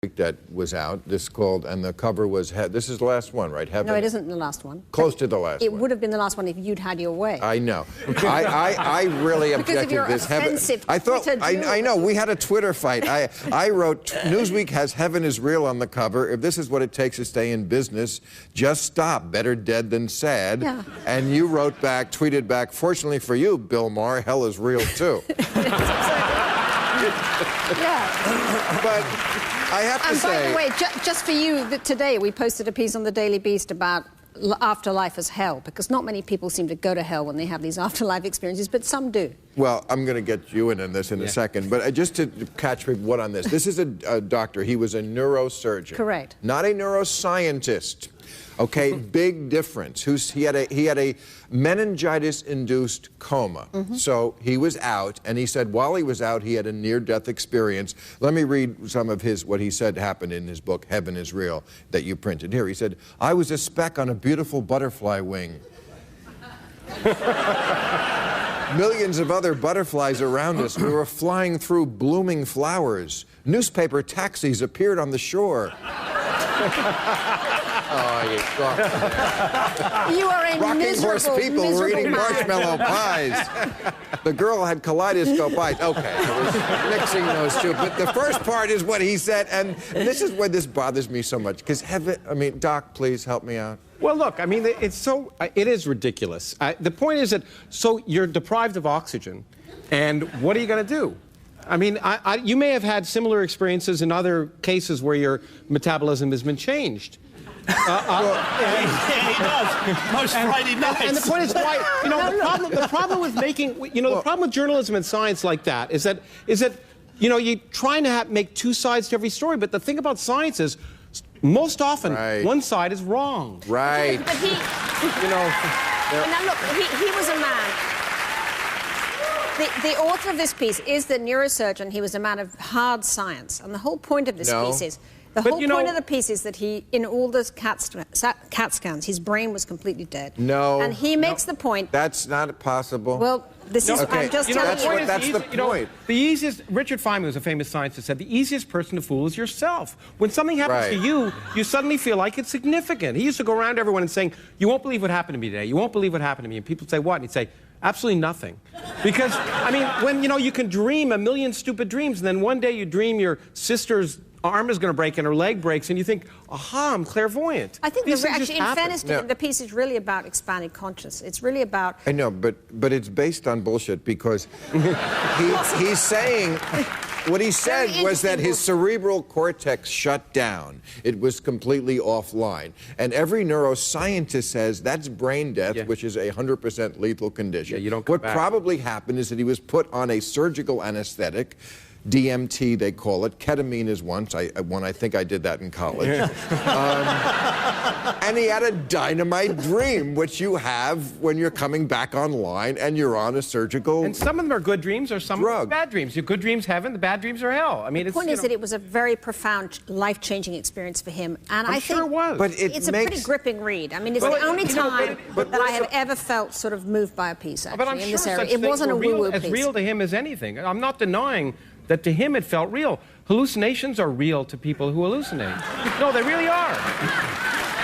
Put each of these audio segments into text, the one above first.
that was out. This called, and the cover was, this is the last one, right? Heaven. No, it isn't the last one. Close to the last one. It would have been the last one if you'd had your way. I know. I really objected to this. Offensive I thought, I know, we had a Twitter fight. I wrote, Newsweek has Heaven is Real on the cover. If this is what it takes to stay in business, just stop. Better dead than sad. Yeah. And you wrote back, tweeted back, fortunately for you, Bill Maher, hell is real too. Yeah. But I have to say... And by the way, just for you, today we posted a piece on the Daily Beast about afterlife as hell, because not many people seem to go to hell when they have these afterlife experiences, but some do. Well, I'm going to get you in this in a second, but just to catch me on this. This is a doctor. He was a neurosurgeon. Correct. Not a neuroscientist. Okay, big difference. He had a meningitis-induced coma. So he was out, and he said while he was out, he had a near-death experience. Let me read some of what he said happened in his book, Heaven is Real, that you printed here. He said, I was a speck on a beautiful butterfly wing. Millions of other butterflies around us. We were flying through blooming flowers. Newspaper taxis appeared on the shore. Oh, you are a rocking horse people were eating marshmallow pies. The girl had kaleidoscope eyes. Okay, I was mixing those two. But the first part is what he said, and this is where this bothers me so much. Because Doc, please help me out. Well, look, I mean, it is ridiculous. The point is that, so you're deprived of oxygen, and what are you going to do? I mean, you may have had similar experiences in other cases where your metabolism has been changed. He does. Most Friday nights. And the point is why, the problem with making, the problem with journalism and science like that is that, you're trying to make two sides to every story, but the thing about science is, most often, one side is wrong. Right. But he, now look, he was a man. The author of this piece is the neurosurgeon. He was a man of hard science. And the whole point of this piece is, the whole point of the piece is that he, in all those CAT scans, his brain was completely dead. No. And he makes the point... That's not possible. Well, this is... I'm just telling you... That's the point. The easiest... Richard Feynman was a famous scientist, said the easiest person to fool is yourself. When something happens to you, you suddenly feel like it's significant. He used to go around to everyone and saying, you won't believe what happened to me today. You won't believe what happened to me. And people would say, what? And he'd say, absolutely nothing. Because, I mean, when, you can dream a million stupid dreams, and then one day you dream your sister's arm is going to break and her leg breaks, and you think, aha, I'm clairvoyent. I think, actually, in fairness to him, the piece is really about expanded consciousness. It's really about... I know, but it's based on bullshit, because he's saying... What he said was that his cerebral cortex shut down. It was completely offline. And every neuroscientist says that's brain death, which is a 100% lethal condition. Yeah, you don't come back. Probably happened is that he was put on a surgical anesthetic. DMT, they call it. Ketamine is one. I think I did that in college. And he had a dynamite dream, which you have when you're coming back online and you're on a surgical And some of them are good dreams, or some are bad dreams. Your good dreams heaven, the bad dreams are hell. I mean, the point is that it was a very profound, life-changing experience for him. And I think it was. But it's a pretty gripping read. I mean, it's the only time that I have ever felt sort of moved by a piece, actually, in this area. It wasn't a woo-woo piece. As real to him as anything. I'm not denying that to him it felt real. Hallucinations are real to people who hallucinate. No, they really are.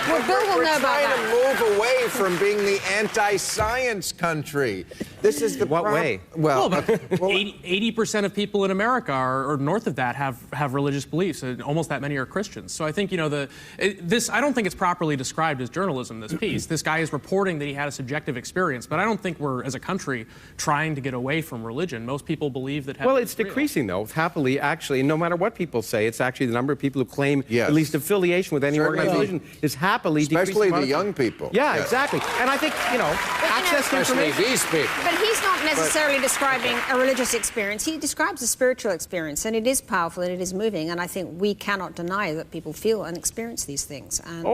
Well, Bill will know about that. We're trying to move away from being the anti-science country. This is the What way? Well, 80% of people in America or north of that have religious beliefs, and almost that many are Christians. So I think, I don't think it's properly described as journalism, this piece. This guy is reporting that he had a subjective experience, but I don't think we're, as a country, trying to get away from religion. Most people believe that heaven Well, it's decreasing, though, happily, actually. No matter what people say, it's actually the number of people who claim at least affiliation with any organization is happily decreasing. Especially the young people. Yeah, exactly. And I think, access to information. These people. But he's not necessarily describing a religious experience. He describes a spiritual experience, and it is powerful and it is moving, and I think we cannot deny that people feel and experience these things. And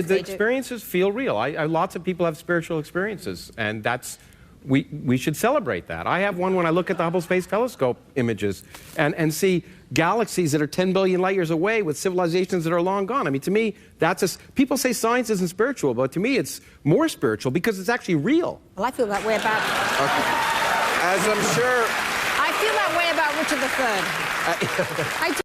the experiences feel real. Lots of people have spiritual experiences, and that's... We should celebrate that. I have one when I look at the Hubble Space Telescope images and see galaxies that are 10 billion light years away with civilizations that are long gone. I mean, to me, people say science isn't spiritual, but to me it's more spiritual because it's actually real. Well, I feel that way about... As I'm sure... I feel that way about Richard III. I do.